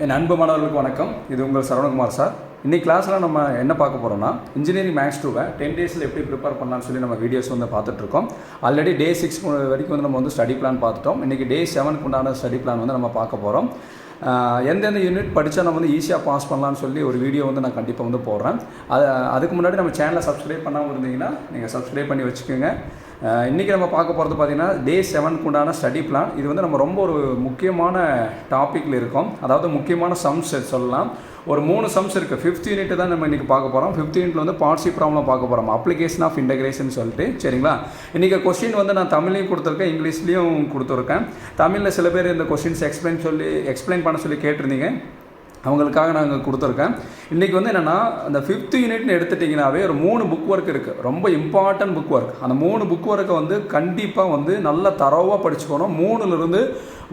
என் அன்பு மாணவர்களுக்கு வணக்கம். இது உங்கள் சரவணகுமார் சார். இன்றைக்கி கிளாஸில் நம்ம என்ன பார்க்க போகிறோம்னா, இன்ஜினியரிங் மேக்ஸ் 2வை 10 டேஸில் எப்படி ப்ரிப்பேர் பண்ணலாம்னு சொல்லி நம்ம வீடியோஸ் வந்து பார்த்துட்ருக்கோம். ஆல்ரெடி டே 6 வரைக்கும் வந்து நம்ம வந்து ஸ்டடி பிளான் பார்த்துட்டோம். இன்றைக்கி டே 7க்கு உண்டான ஸ்டடி பிளான் வந்து நம்ம பார்க்க போகிறோம். எந்தெந்த யூனிட் படித்தா நம்ம வந்து ஈஸியாக பாஸ் பண்ணலான்னு சொல்லி ஒரு வீடியோ வந்து நான் கண்டிப்பாக வந்து போடுறேன். அதுக்கு முன்னாடி நம்ம சேனலை சப்ஸ்கிரைப் பண்ணாமல் இருந்தீங்கன்னா நீங்கள் சப்ஸ்கிரைப் பண்ணி வச்சுக்கோங்க. இன்றைக்கி நம்ம பார்க்க போகிறது பார்த்திங்கன்னா டே 7க்கு உண்டான ஸ்டடி பிளான். இது வந்து நம்ம ரொம்ப ஒரு முக்கியமான டாப்பிக்கில் இருக்கோம். அதாவது முக்கியமான சம்ஸ் சொல்லலாம். ஒரு 3 சம்ஸ் இருக்குது. 5th யூனிட் தான் நம்ம இன்றைக்கி பார்க்க போகிறோம். 5th யூனிட்டில் வந்து பார்ட்ஸி ப்ராப்ளம் பார்க்க போகிறோம், அப்ளிகேஷன் ஆஃப் இன்டகிரேஷன் சொல்லிட்டு. சரிங்களா? இன்றைக்கி கொஸ்டின் வந்து நான் தமிழ்லையும் கொடுத்துருக்கேன், இங்கிலீஷ்லேயும் கொடுத்துருக்கேன். தமிழில் சில பேர் இந்த கொஸ்டின்ஸ் எக்ஸ்பிளைன் பண்ண சொல்லி கேட்டிருந்தீங்க. அவங்களுக்காக நாங்கள் கொடுத்துருக்கேன். இன்றைக்கி வந்து என்னென்னா, அந்த 5th யூனிட்னு எடுத்துட்டிங்கனாவே ஒரு 3 புக் ஒர்க் இருக்குது. ரொம்ப இம்பார்ட்டன்ட் புக் ஒர்க். அந்த 3 புக் ஒர்க்கை வந்து கண்டிப்பாக வந்து நல்லா தரோவாக படிச்சுக்கணும். 3லிருந்து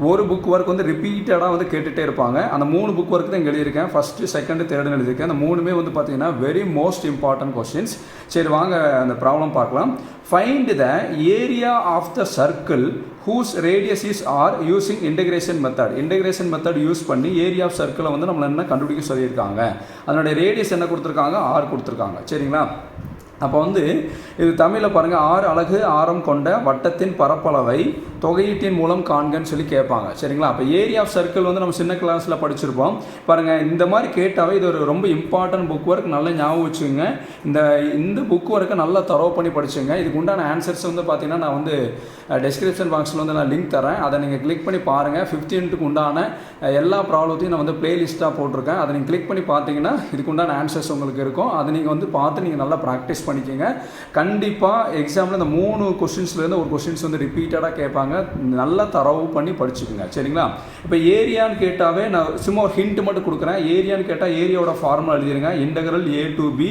ஒரு புக் ஒர்க் வந்து ரிப்பீட்டடாக வந்து கேட்டுகிட்டே இருப்பாங்க. அந்த 3 புக் ஒர்க் தான் இங்கே எழுதியிருக்கேன். ஃபஸ்ட்டு, செகண்டு, தேர்டுன்னு எழுதியிருக்கேன். அந்த 3மே வந்து பார்த்திங்கன்னா வெரி மோஸ்ட் இம்பார்ட்டன்ட் கொஸ்டின்ஸ். சரி, வாங்க அந்த ப்ராப்ளம் பார்க்கலாம். Find the area of the circle whose radius is r using integration method. integration method use பண்ணி ஏரியா ஆஃப் சர்க்கிளை வந்து நம்மளை என்ன கண்டுபிடிக்க சொல்லியிருக்காங்க. அதனுடைய ரேடியஸ் என்ன கொடுத்துருக்காங்க? ஆர் கொடுத்துருக்காங்க. சரிங்களா? அப்போ வந்து இது தமிழில் பாருங்கள், 6 அலகு ஆரம் கொண்ட வட்டத்தின் பரப்பளவை தொகையீட்டின் மூலம் காண்கன்னு சொல்லி கேட்பாங்க. சரிங்களா? அப்போ ஏரியா ஆஃப் சர்க்கிள் வந்து நம்ம சின்ன கிளாஸில் படிச்சிருப்போம். பாருங்கள், இந்த மாதிரி கேட்டாவே இது ஒரு ரொம்ப இம்பார்ட்டன்ட் புக் ஒர்க். நல்லா ஞாபகம் வச்சுங்க. இந்த புக் ஒர்க்கை நல்லா தரவு பண்ணி படிச்சுங்க. இதுக்கு உண்டான ஆன்சர்ஸ் வந்து பார்த்திங்கன்னா நான் வந்து டெஸ்கிரிப்ஷன் பாக்ஸில் வந்து நான் லிங்க் தரேன். அதை நீங்கள் கிளிக் பண்ணி பாருங்கள். 5th யூனிட்டுக்கு உண்டான எல்லா ப்ராப்ளத்தையும் நான் வந்து பிளேலிஸ்ட்டாக போட்டிருக்கேன். அதை நீங்கள் கிளிக் பண்ணி பார்த்தீங்கன்னா இதுக்கு உண்டான ஆன்சர்ஸ் உங்களுக்கு இருக்கும். அதை நீங்கள் வந்து பார்த்து நீங்கள் நல்லா ப்ராக்டிஸ் பண்ணிக்கோங்க. கண்டிப்பாக எக்ஸாமில் இந்த 3 கொஸ்டின்ஸ்லேருந்து ஒரு கொஸ்டின்ஸ் வந்து ரிப்பீட்டடாக கேட்பாங்க. நல்லா தரவு பண்ணி படிச்சுக்கோங்க. சரிங்களா? இப்போ ஏரியான்னு கேட்டாவே நான் சும்மா ஒரு ஹிண்ட் மட்டும் கொடுக்குறேன். ஏரியான்னு கேட்டால் ஏரியாவோட ஃபார்முலா எழுதிடுங்க. Integral a to b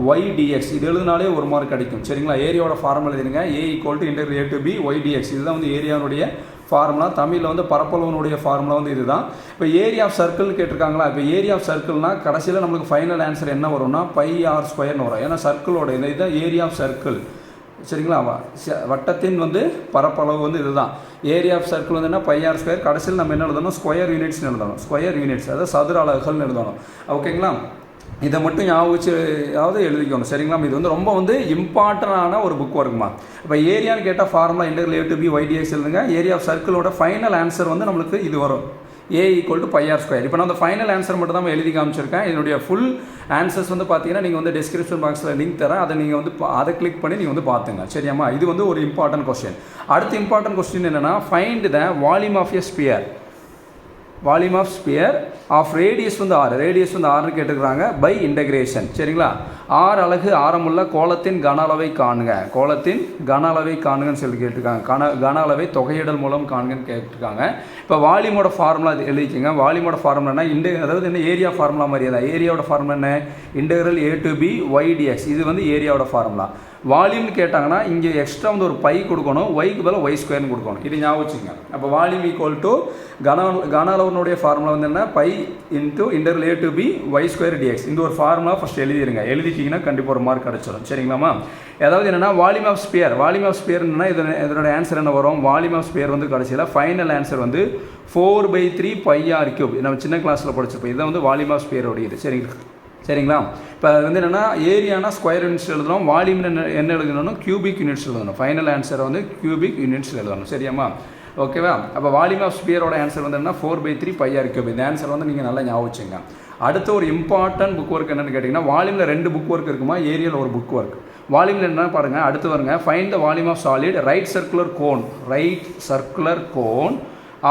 y dx. இது எழுதினாலே ஒரு மார்க் கிடைக்கும். சரிங்களா? ஏரியாவோட ஃபார்முலா எழுதிடுங்க. a = integral a to b y dx. இதுதான் வந்து ஏரியாவுடைய ஃபார்முலா. தமிழில் வந்து பரப்பளவனுடைய ஃபார்முலா வந்து இதுதான். இப்போ ஏரியா ஆஃப் சர்க்கிள் கேட்டிருக்காங்களா? இப்போ ஏரியா ஆஃப் சர்க்கிள்னா கடைசியில் நம்மளுக்கு ஃபைனல் ஆன்சர் என்ன வரும்னா πr² வரும். ஏன்னா சர்க்கிளோட இதுதான் ஏரியா ஆஃப் சர்க்கிள். சரிங்களா? வட்டத்தின் வந்து பரப்பளவு வந்து இதுதான். ஏரியா ஆஃப் சர்க்கிள் வந்து என்ன? πr². கடைசியில் நம்ம என்ன எழுதணும்? ஸ்கொயர் யூனிட்ஸ்னு எழுதணும். ஸ்கொயர் யூனிட்ஸ், அதாவது சதுர அலகுகள்னு எழுதணும். ஓகேங்களா? இதை மட்டும் ஞாபகம் வச்சு எழுதிக்கணும். சரிங்களா? இது வந்து ரொம்ப வந்து இம்பார்ட்டண்டான ஒரு புக் ஒர்க்குமா. இப்போ ஏரியான்னு கேட்டால் formula integral a to b y dx எழுதுங்க. ஏரியா ஆஃப் சர்க்கிளோட ஃபைனல் ஆன்சர் வந்து நம்மளுக்கு இது வரும், a = πr². இப்போ நான் அந்த ஃபைனல் ஆன்சர் மட்டும் தான் எழுதி காமிச்சிருக்கேன். இதனுடைய ஃபுல் ஆன்சர்ஸ் வந்து பார்த்தீங்கன்னா நீங்கள் வந்து டிஸ்கிரிப்ஷன் பாக்ஸில் லிங்க் தரேன். அதை நீங்கள் வந்து அதை கிளிக் பண்ணி நீங்கள் வந்து பார்த்துங்க. சரியாம்மா? இது வந்து ஒரு இம்பார்ட்டன்ட் கொஸ்டின். அடுத்த இம்பார்ட்டன்ட் கொஸ்டின் என்னென்னா, find the volume of a sphere. Volume of sphere of radius வந்து r. ரேடியஸ் வந்து rன்னு கேட்டுக்கிறாங்க. By integration. சரிங்களா? 6 அலகு ஆரமுள்ள கோளத்தின் கன அளவை காணுங்க. கோளத்தின் கன அளவை காணுங்கன்னு சொல்லி கேட்டிருக்காங்க. கன அளவை தொகையிடல் மூலம் காணுங்கன்னு கேட்டிருக்காங்க. இப்போ வால்யூமோட ஃபார்முலா எழுதிக்கோங்க. வால்யூமோட ஃபார்முலானா அதாவது என்ன? ஏரியா ஃபார்முலா மாதிரியே தான். ஏரியாவோட ஃபார்முலா என்ன? Integral a to b y dx. இது வந்து ஏரியாவோட ஃபார்முலா. வால்யூம்னு கேட்டாங்கன்னா இங்கே எக்ஸ்ட்ரா வந்து ஒரு பை கொடுக்கணும், ஒய்க்கு பதில் y² கொடுக்கணும். இது ஞாபகம் வச்சுங்க. அப்போ வால்யூம் = கன அளவுனுடைய ஃபார்முலா வந்து என்ன? π × integral a to b y² dx. இந்த ஒரு ஃபார்முலா ஃபஸ்ட் எழுதிடுங்க. எழுதிட்டிங்கன்னா கண்டிப்பாக ஒரு மார்க் கிடச்சிடும். சரிங்களாம்மா? ஏதாவது என்னென்னா volume of sphere. Volume of ஸ்பியர்னா இதனோட ஆன்சர் என்ன வரும்? வால்யூம் ஆஃப் ஸ்பியர் வந்து கடைசியில் ஃபைனல் ஆன்சர் வந்து 4/3 πr³. நம்ம சின்ன கிளாஸில் படிச்சிருப்போம். இதை வந்து வால்யூம் ஆஃப் ஸ்பியரோட இது. சரிங்களா? இப்போ வந்து என்னென்னா, ஏரியானா ஸ்கொயர் யூனிட்ஸ் எழுதணும். வால்யூம் என்ன எழுதணும்? கியூபிக் யூனிட்ஸ் எழுதணும். ஃபைனல் ஆன்சரை வந்து கியூபிக் யூனிட்ஸ் எழுதணும். சரியாம்மா? ஓகேவா? அப்போ வால்யூம் ஆஃப் ஸ்பியரோட ஆன்சர் வந்து என்ன? 4/3 πr³. இந்த ஆன்சர் வந்து நீங்கள் நல்லா ஞாபகம் வச்சுங்க. அடுத்த ஒரு இம்பார்ட்டன்ட் புக் ஒர்க் என்னென்னு கேட்டிங்கன்னா, வால்யூமில் 2 புக் ஒர்க் இருக்குமா, ஏரியாவில் ஒரு புக் ஒர்க். வால்யூமில் என்ன பாருங்கள், அடுத்து வருங்க. Find the volume of solid right circular cone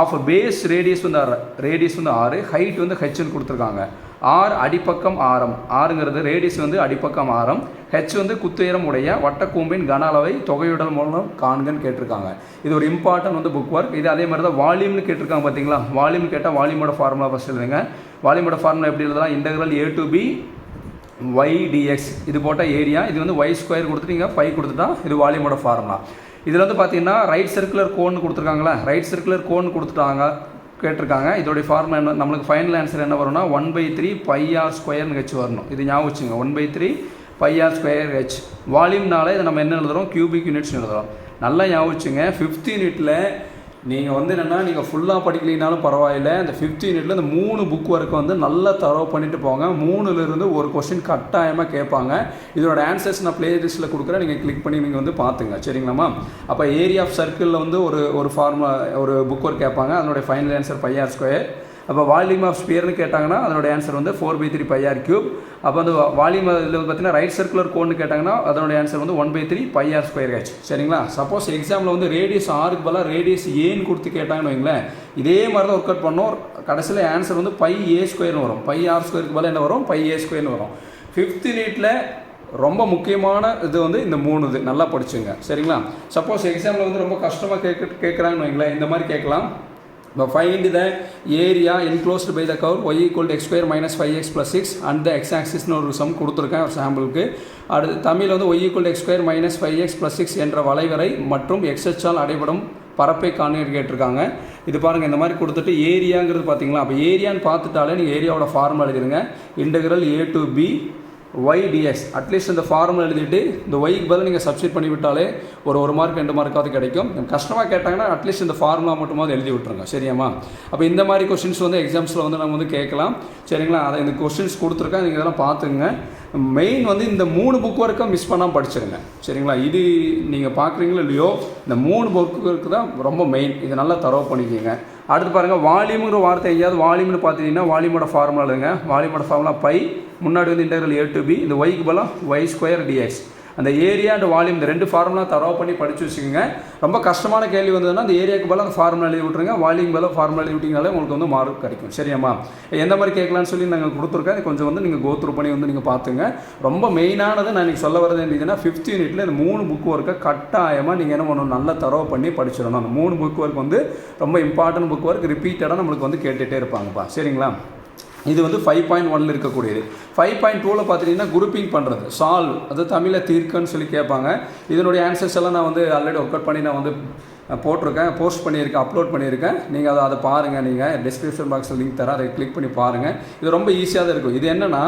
of base radius வந்து r, ஹைட் வந்து ஹெச்னு கொடுத்துருக்காங்க. r அடிப்பக்கம் ஆரம். ஆறுங்கிறது ரேடியஸ் வந்து அடிப்பக்கம் ஆரம். ஹெச் வந்து குத்துயரம் உடைய வட்டக்கூம்பின் கன அளவை தொகையுடல் மூலம் காண்கன்னு கேட்டிருக்காங்க. இது ஒரு இம்பார்ட்டன்ட் வந்து புக் ஒர்க். இது அதே மாதிரி தான் வால்யூம்னு கேட்டிருக்காங்க. பார்த்தீங்களா? வால்யூம்னு கேட்டால் வால்யூமோட ஃபார்முலா ஃபஸ்ட் எழுதுங்க. வால்யூமோட ஃபார்முலா எப்படி எழுதலாம்? Integral a to b y dx. இது போட்டால் ஏரியா. இது வந்து y² கொடுத்துட்டு இங்கே பை கொடுத்துட்டா இது வால்யூமோட ஃபார்முலா. இதில் வந்து பார்த்தீங்கன்னா ரைட் சர்க்குலர் கோன் கொடுத்துருக்காங்களா? ரைட் சர்க்குலர் கோன் கேட்டிருக்காங்க. இதோடைய ஃபார்முலா என்ன? நம்மளுக்கு ஃபைனல் ஆன்சர் என்ன வரும்னா 1/3 πr² h வரணும். இது ஞாபகம் வச்சுங்க. 1/3 πr² h. வால்யூம்னால இதை நம்ம என்ன எழுதுகிறோம்? கியூபிக் யூனிட்ஸ் எழுதுகிறோம். நல்லா ஞாபகம் வச்சுங்க. 5th யூனிட்டில் நீங்கள் வந்து என்னென்னா நீங்கள் ஃபுல்லாக படிக்கலினாலும் பரவாயில்லை, இந்த 5th யூனிட்டில் இந்த 3 புக் ஒர்க்கை வந்து நல்லா தரவு பண்ணிட்டு போங்க. 3லேருந்து ஒரு கொஸ்டின் கட்டாயமாக கேட்பாங்க. இதோட ஆன்சர்ஸ் நான் பிளேலிஸ்ட்டில் கொடுக்குறேன், நீங்கள் கிளிக் பண்ணி நீங்கள் வந்து பார்த்துங்க. சரிங்களாம்மா? அப்போ ஏரியா ஆஃப் சர்க்கிளில் வந்து ஒரு ஃபார்முலா ஒரு புக் ஒர்க் கேட்பாங்க. அதனுடைய ஃபைனல் ஆன்சர் πr². அப்போ வால்யூம் ஆஃப் ஸ்பியர்னு கேட்டாங்கன்னா அதனுடைய ஆன்சர் வந்து 4/3 πr3. அப்போ அந்த வால்யூம் இதில் பார்த்தீங்கன்னா ரைட் சர்க்குலர் கோன்னு கேட்டாங்கன்னா அதனுடைய ஆன்சர் வந்து 1/3 πr²h. சரிங்களா? சப்போஸ் எக்ஸாமில் வந்து ரேடியஸ் ஆருக்கு பதிலாக ரேடியஸ் ஏன்னு கொடுத்து கேட்டாங்கன்னு வைங்களேன், இதே மாதிரி தான் ஒர்க் அவுட் பண்ணோம். கடைசியில் ஆன்சர் வந்து πa² வரும். πr² பதிலாக என்ன வரும்? πa² வரும். 5th யூனிட்டில் ரொம்ப முக்கியமான இது வந்து இந்த 3 இது நல்லா படிச்சுங்க. சரிங்களா? சப்போஸ் எக்ஸாமில் வந்து ரொம்ப கஷ்டமாக கேட்குறாங்கன்னு வைங்களேன், இந்த மாதிரி கேட்கலாம். Now find the area enclosed by the curve y equal to x² minus 5x plus 6 and the x-axis ஒரு சம் கொடுத்துருக்கேன் ஒரு சாம்பிளுக்கு. அடுத்து தமிழ் வந்து y equal to x² minus 5x plus 6 என்ற வளைவரை மற்றும் x அச்சால் அடைபடும் பரப்பை காண்க கேட்டிருக்காங்க. இது பாருங்கள், இந்த மாதிரி கொடுத்துட்டு ஏரியாங்கிறது பார்த்தீங்களா? அப்போ ஏரியான்னு பார்த்துட்டாலே நீங்கள் ஏரியாவோட ஃபார்முலா எழுதிடுங்க. Integral a to b y dx. At least இந்த ஃபார்முலா எழுதிட்டு இந்த ஒய்க்கு பதில் நீங்கள் சப்ஸ்டிட் பண்ணி விட்டாலே ஒரு மார்க் 2 மார்க்காவது கிடைக்கும். கஷ்டமாக கேட்டாங்கன்னா அட்லீஸ்ட் இந்த ஃபார்முலா மட்டுமாவது எழுதி விட்டுருங்க. சரியாம்மா? அப்போ இந்த மாதிரி கொஸ்டின்ஸ் வந்து எக்ஸாம்ஸில் வந்து நம்ம வந்து கேட்கலாம். சரிங்களா? அதை இந்த கொஸ்டின்ஸ் கொடுத்துருக்கேன், நீங்கள் இதெல்லாம் பார்த்துங்க. மெயின் வந்து இந்த 3 புக் ஒர்க்கை மிஸ் பண்ணாமல் படிச்சிருங்க. சரிங்களா? இது நீங்கள் பார்க்குறீங்களோ இல்லையோ, இந்த 3 புக் ஒர்க்கு தான் ரொம்ப மெயின். இதை நல்லா தரவு பண்ணிக்கோங்க. அடுத்து பாருங்கள், வால்யூமுங்கிற வார்த்தை எங்கேயாவது வால்யூம்னு பார்த்தீங்கன்னா வால்யூமோட ஃபார்முலா இல்லைங்க. வால்யூமோட ஃபார்முலா π, முன்னாடி வந்து இன்டெக்ரல் a to b, இந்த ஒய்க்கு பதிலாக y² dx. அந்த ஏரியா அண்ட் வால்யூம் இந்த 2 ஃபார்முலா தரவு பண்ணி படித்து வச்சுக்கோங்க. ரொம்ப கஷ்டமான கேள்வி வந்ததுன்னா அந்த ஏரியாவுக்கு பதிலாக அந்த ஃபார்முலா எழுதி விட்ருங்க. வால்யூம் பதிலாக ஃபார்முலா எழுதி விட்டிங்கனாலே உங்களுக்கு வந்து மார்க் கிடைக்கும். சரியாம்மா? எந்த மாதிரி கேட்கலான்னு சொல்லி நாங்கள் கொடுத்துருக்கேன். கொஞ்சம் வந்து நீங்கள் கோத்ரூ பண்ணி வந்து நீங்கள் பார்த்துங்க. ரொம்ப மெயினானது நான் இன்றைக்கி சொல்ல வரது என்னதுன்னா 5th யூனிட்டில் இந்த 3 புக் ஒர்க்கை கட்டாயமாக நீங்கள் என்ன பண்ணணும், நல்லா தரவு பண்ணி படிச்சிடணும். அந்த 3 புக் ஒர்க் வந்து ரொம்ப இம்பார்ட்டன்ட் புக் ஒர்க், ரிப்பீட்டடாக நம்மளுக்கு வந்து கேட்டுகிட்டே இருப்பாங்கப்பா. சரிங்களா? இது வந்து 5.1 இருக்கக்கூடியது. 5.2 பார்த்துட்டிங்கன்னா குரூப்பிங் பண்ணுறது, சால்வ், அது தமிழில் தீர்க்கன்னு சொல்லி கேட்பாங்க. இதனுடைய ஆன்சர்ஸ் எல்லாம் நான் வந்து ஆல்ரெடி ஒர்க் அவுட் பண்ணி நான் வந்து போட்டிருக்கேன், போஸ்ட் பண்ணியிருக்கேன், அப்லோட் பண்ணியிருக்கேன். நீங்கள் அதை பாருங்கள். நீங்கள் டிஸ்கிரிப்ஷன் பாக்ஸில் லிங்க் தரேன், அதை கிளிக் பண்ணி பாருங்கள். இது ரொம்ப ஈஸியாக தான் இருக்கும். இது என்னென்னா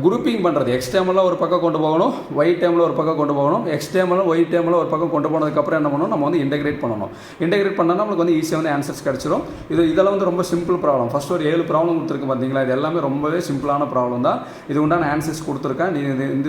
குரூப்பிங் பண்ணுறது. எக்ஸ் டேமில் ஒரு பக்கம் கொண்டு போகணும், ஒய் டேமில் ஒரு பக்கம் கொண்டு போகணும். எக்ஸ் டேமில் ஒய் டேமில் ஒரு பக்கம் கொண்டு போனதுக்கப்புறம் என்ன பண்ணணும், நம்ம வந்து இன்டெகிரேட் பண்ணணும். இன்டெகிரேட் பண்ணால் நம்மளுக்கு வந்து ஈஸியாக வந்து ஆன்சர்ஸ் கிடச்சிரும். இதெல்லாம் வந்து ரொம்ப சிம்பிள் ப்ராப்ளம். ஃபஸ்ட் ஒரு 7 ப்ராப்ளம் கொடுத்துருக்கு பார்த்தீங்களா? இது எல்லாமே ரொம்பவே சிம்பிளான ப்ராப்ளம் தான். இது உண்டான ஆன்சர்ஸ் கொடுத்துருக்கேன்.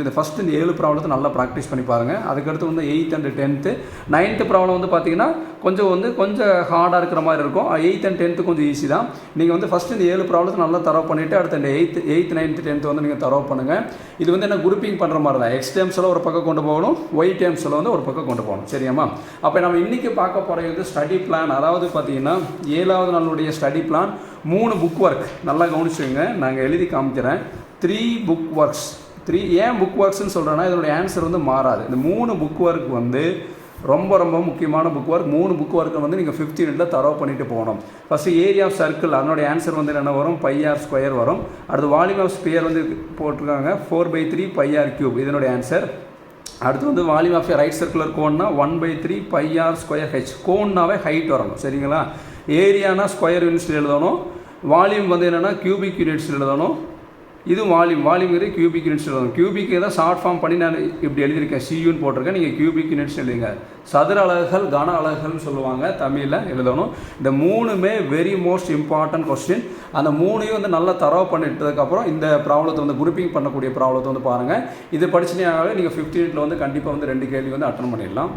இந்த ஃபஸ்ட்டு இந்த 7 ப்ராப்ளத்தை நல்லா ப்ராக்டிஸ் பண்ணி பாருங்கள். அதுக்கடுத்து வந்து 8th and 10th. 9th problem வந்து பார்த்தீங்கன்னா கொஞ்சம் ஹார்டாக இருக்கிற மாதிரி இருக்கும். 8th and 10th கொஞ்சம் ஈஸி தான். நீங்கள் வந்து ஃபஸ்ட்டு இந்த 7 ப்ராப்ளத்தை நல்லா தரவு பண்ணிவிட்டு அடுத்த இந்த 8th 9th 10th வந்து நீங்கள் தரவு பண்ணுங்கள். இது வந்து என்ன குரூப்பிங் பண்ணுற மாதிரி தான். எக்ஸ் டேர்ம்ஸில் ஒரு பக்கம் கொண்டு போகணும், ஒய் டேர்ம்ஸில் வந்து ஒரு பக்கம் கொண்டு போகணும். சரியாம்மா? அப்போ நம்ம இன்றைக்கி பார்க்க போகிறது ஸ்டடி பிளான். அதாவது பார்த்தீங்கன்னா 7வது நாளுடைய ஸ்டடி பிளான் 3 புக் ஒர்க். நல்லா கவனிச்சுங்க, நாங்கள் எழுதி காமிக்கிறேன். 3 புக் ஒர்க்ஸ். 3 ஏன் புக் ஒர்க்ஸ்ன்னு சொல்கிறேன்னா இதனுடைய ஆன்சர் வந்து மாறாது. இந்த 3 புக் ஒர்க் வந்து ரொம்ப முக்கியமான புக் ஒர்க். 3 புக் ஒர்க்கை வந்து நீங்கள் 5th யூனிட்டில் தரவு பண்ணிட்டு போகணும். ஃபஸ்ட்டு ஏரியா ஆஃப் சர்க்கிள், அதனுடைய ஆன்சர் வந்து என்ன வரும், πr² வரும். அடுத்து வால்யூம் ஆஃப் ஸ்பியர் வந்து போட்டிருக்காங்க 4/3 πr3, இதனுடைய ஆன்சர். அடுத்து வந்து வால்யூம் ஆஃப் ரைட் சர்க்குலர் கோன்னா 1/3 πr²h. கோன்னாவே ஹைட் வரணும். சரிங்களா? ஏரியானா ஸ்கொயர் யூனிட்ஸில் எழுதணும். வால்யூம் வந்து என்னென்னா கியூபிக் யூனிட்ஸில் எழுதணும். இது வால்யூம்ங்கிறது கியூபிக் யூனிட்ஸ் எழுதணும். கியூபிக் தான் ஷார்ட் ஃபார்ம் பண்ணி நான் இப்படி எழுதியிருக்கேன், சியூன்னு போட்டிருக்கேன். நீங்கள் கியூபிக் யூனிட்ஸ் எழுதுங்க. சதுர அலகுகள், கன அலகுகள்னு சொல்லுவாங்க, தமிழில் எழுதணும். இந்த 3மே வெரி மோஸ்ட் இம்பார்ட்டன்ட் கொஸ்டின். அந்த 3ஐயும் வந்து நல்லா தரவு பண்ணிட்டதுக்கப்புறம் இந்த ப்ராப்ளத்தை வந்து குரூப்பிங் பண்ணக்கூடிய ப்ராப்ளத்தை வந்து பாருங்கள். இது படிச்சுனாவே நீங்கள் 5th யூனிட்டில் வந்து கண்டிப்பாக வந்து 2 கேள்வி வந்து அட்டன் பண்ணிடலாம்.